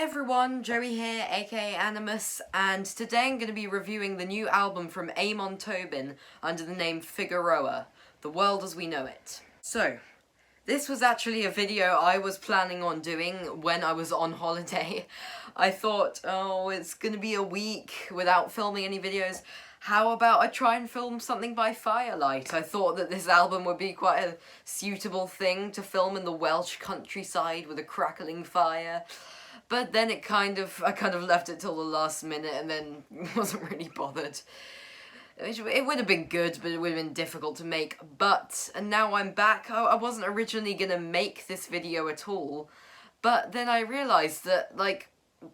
everyone, Joey here, aka Animus, and today I'm going to be reviewing the new album from Amon Tobin under the name Figueroa, The World as We Know It. So, this was actually a video I was planning on doing when I was on holiday. I thought, oh, it's going to be a week without filming any videos. How about I try and film something by firelight? I thought that this album would be quite a suitable thing to film in the Welsh countryside with a crackling fire. But then I kind of left it till the last minute and then wasn't really bothered. It would have been good, but it would have been difficult to make. And now I'm back. I wasn't originally gonna make this video at all, but then I realised that, like,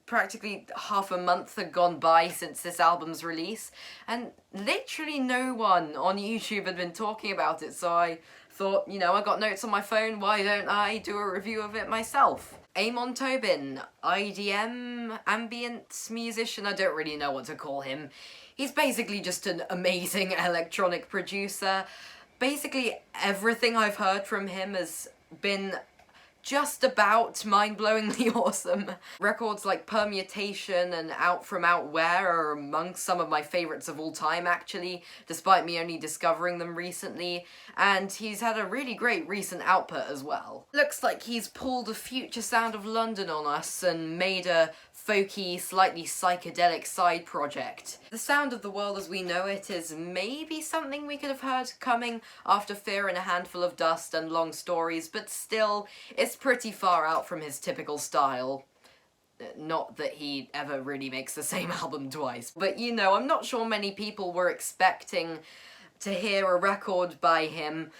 practically half a month had gone by since this album's release, and literally no one on YouTube had been talking about it, so I thought, you know, I got notes on my phone, why don't I do a review of it myself? Amon Tobin, IDM, ambient musician, I don't really know what to call him. He's basically just an amazing electronic producer. Basically everything I've heard from him has been just about mind-blowingly awesome. Records like Permutation and Out From Out Where are among some of my favourites of all time, actually, despite me only discovering them recently, and he's had a really great recent output as well. Looks like he's pulled a future sound of London on us and made a folky, slightly psychedelic side project. The sound of The World as We Know It is maybe something we could have heard coming after Fear and a Handful of Dust and Long Stories, but still, it's pretty far out from his typical style. Not that he ever really makes the same album twice. But you know, I'm not sure many people were expecting to hear a record by him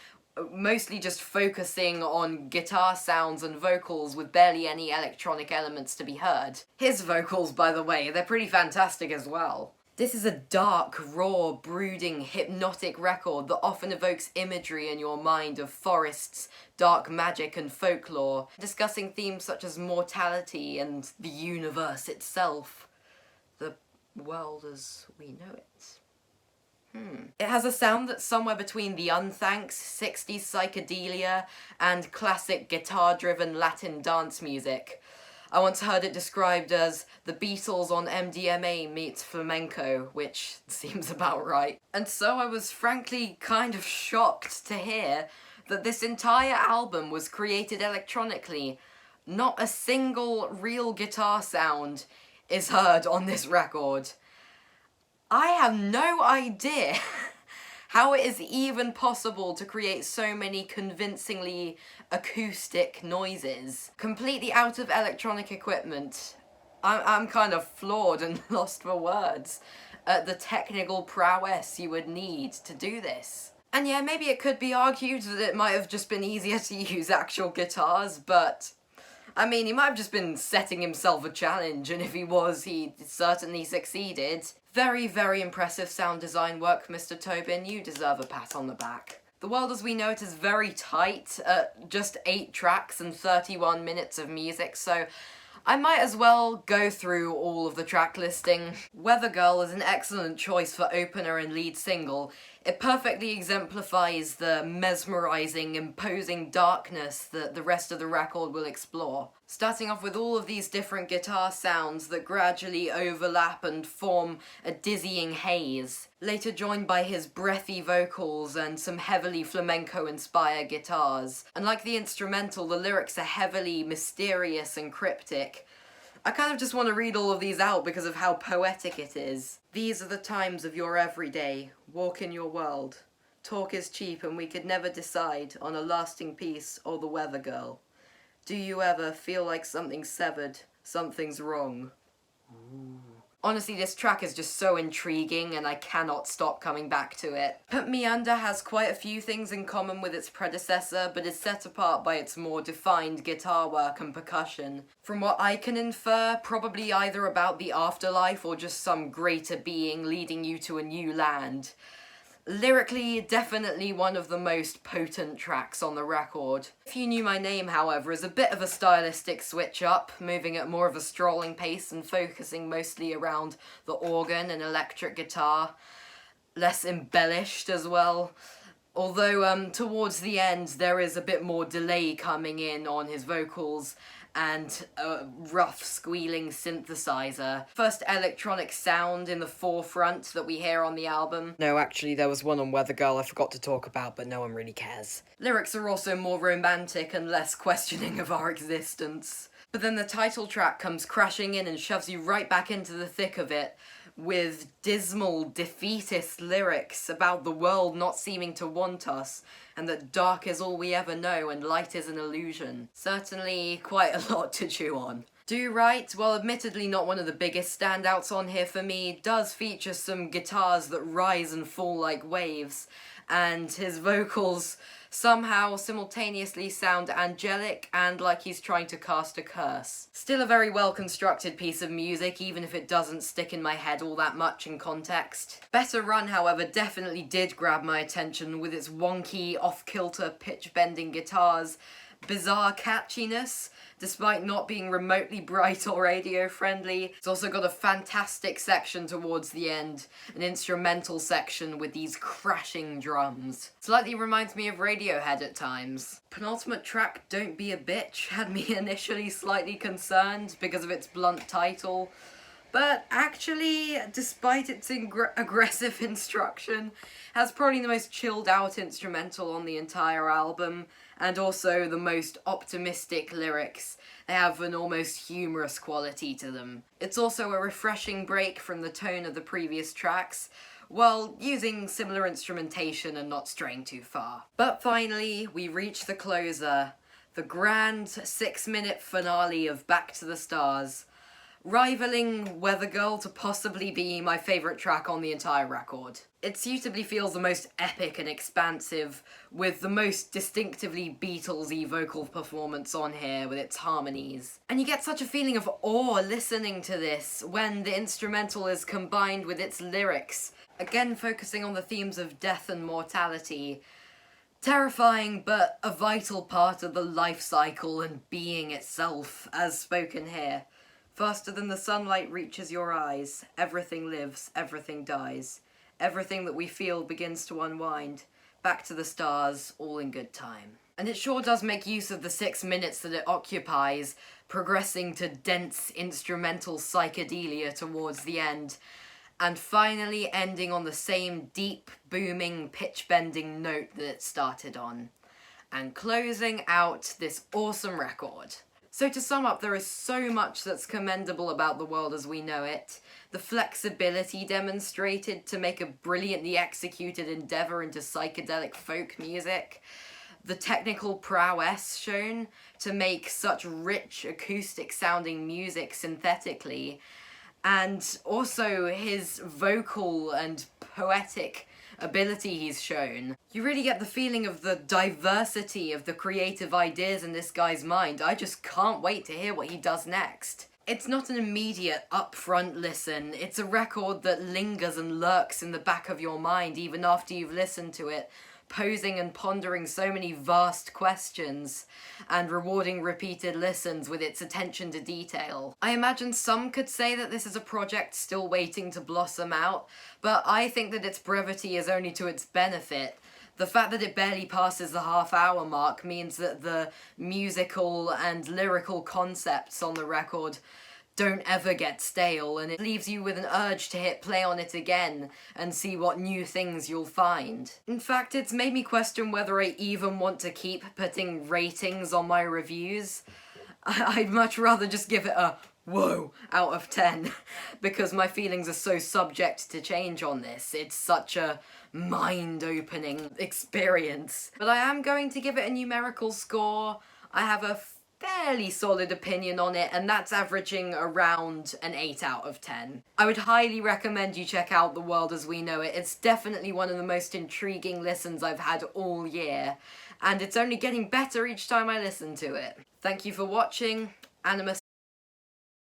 mostly just focusing on guitar sounds and vocals with barely any electronic elements to be heard. His vocals, by the way, they're pretty fantastic as well. This is a dark, raw, brooding, hypnotic record that often evokes imagery in your mind of forests, dark magic and folklore, discussing themes such as mortality and the universe itself. The world as we know it. It has a sound that's somewhere between the unthanks, 60s psychedelia, and classic guitar-driven Latin dance music. I once heard it described as the Beatles on MDMA meets flamenco, which seems about right. And so I was frankly kind of shocked to hear that this entire album was created electronically. Not a single real guitar sound is heard on this record. I have no idea how it is even possible to create so many convincingly acoustic noises. Completely out of electronic equipment. I'm kind of floored and lost for words at the technical prowess you would need to do this. And yeah, maybe it could be argued that it might have just been easier to use actual guitars, but I mean, he might have just been setting himself a challenge, and if he was, he certainly succeeded. Very, very impressive sound design work, Mr. Tobin. You deserve a pat on the back. The World as We Know It is very tight, just 8 tracks and 31 minutes of music, so I might as well go through all of the track listing. Weather Girl is an excellent choice for opener and lead single. It perfectly exemplifies the mesmerising, imposing darkness that the rest of the record will explore. Starting off with all of these different guitar sounds that gradually overlap and form a dizzying haze. Later joined by his breathy vocals and some heavily flamenco-inspired guitars. And like the instrumental, the lyrics are heavily mysterious and cryptic. I kind of just want to read all of these out because of how poetic it is. These are the times of your everyday. Walk in your world. Talk is cheap and we could never decide on a lasting peace or the weather girl. Do you ever feel like something's severed, something's wrong? Ooh. Honestly, this track is just so intriguing and I cannot stop coming back to it. Put Me Under has quite a few things in common with its predecessor, but is set apart by its more defined guitar work and percussion. From what I can infer, probably either about the afterlife or just some greater being leading you to a new land. Lyrically, definitely one of the most potent tracks on the record. If You Knew My Name, however, is a bit of a stylistic switch up, moving at more of a strolling pace and focusing mostly around the organ and electric guitar. Less embellished as well. Although towards the end there is a bit more delay coming in on his vocals, and a rough squealing synthesizer. First electronic sound in the forefront that we hear on the album. No, actually there was one on Weather Girl I forgot to talk about, but no one really cares. Lyrics are also more romantic and less questioning of our existence. But then the title track comes crashing in and shoves you right back into the thick of it, with dismal, defeatist lyrics about the world not seeming to want us, and that dark is all we ever know and light is an illusion. Certainly quite a lot to chew on. Do Right, while admittedly not one of the biggest standouts on here for me, does feature some guitars that rise and fall like waves, and his vocals somehow simultaneously sound angelic and like he's trying to cast a curse. Still a very well constructed piece of music, even if it doesn't stick in my head all that much in context. Better Run, however, definitely did grab my attention with its wonky, off-kilter, pitch-bending guitars, bizarre catchiness, despite not being remotely bright or radio-friendly. It's also got a fantastic section towards the end, an instrumental section with these crashing drums. Slightly reminds me of Radiohead at times. Penultimate track, Don't Be a Bitch, had me initially slightly concerned because of its blunt title, but actually, despite its aggressive instruction, has probably the most chilled out instrumental on the entire album, and also the most optimistic lyrics. They have an almost humorous quality to them. It's also a refreshing break from the tone of the previous tracks, while using similar instrumentation and not straying too far. But finally, we reach the closer, the grand 6-minute finale of Back to the Stars, rivaling Weather Girl to possibly be my favourite track on the entire record. It suitably feels the most epic and expansive, with the most distinctively Beatles-y vocal performance on here with its harmonies. And you get such a feeling of awe listening to this when the instrumental is combined with its lyrics, again focusing on the themes of death and mortality. Terrifying, but a vital part of the life cycle and being itself, as spoken here. Faster than the sunlight reaches your eyes, everything lives, everything dies. Everything that we feel begins to unwind. Back to the stars, all in good time. And it sure does make use of the 6 minutes that it occupies, progressing to dense instrumental psychedelia towards the end, and finally ending on the same deep, booming, pitch-bending note that it started on. And closing out this awesome record. So to sum up, there is so much that's commendable about The World as We Know It. The flexibility demonstrated to make a brilliantly executed endeavour into psychedelic folk music. The technical prowess shown to make such rich acoustic sounding music synthetically. And also his vocal and poetic ability he's shown. You really get the feeling of the diversity of the creative ideas in this guy's mind. I just can't wait to hear what he does next. It's not an immediate, upfront listen. It's a record that lingers and lurks in the back of your mind even after you've listened to it, posing and pondering so many vast questions and rewarding repeated listens with its attention to detail. I imagine some could say that this is a project still waiting to blossom out, but I think that its brevity is only to its benefit. The fact that it barely passes the half-hour mark means that the musical and lyrical concepts on the record don't ever get stale, and it leaves you with an urge to hit play on it again and see what new things you'll find. In fact, it's made me question whether I even want to keep putting ratings on my reviews. I'd much rather just give it a whoa out of 10, because my feelings are so subject to change on this. It's such a mind-opening experience. But I am going to give it a numerical score. I have a fairly solid opinion on it, and that's averaging around an 8 out of 10. I would highly recommend you check out The World as We Know It. It's definitely one of the most intriguing listens I've had all year, and it's only getting better each time I listen to it. Thank you for watching. Animus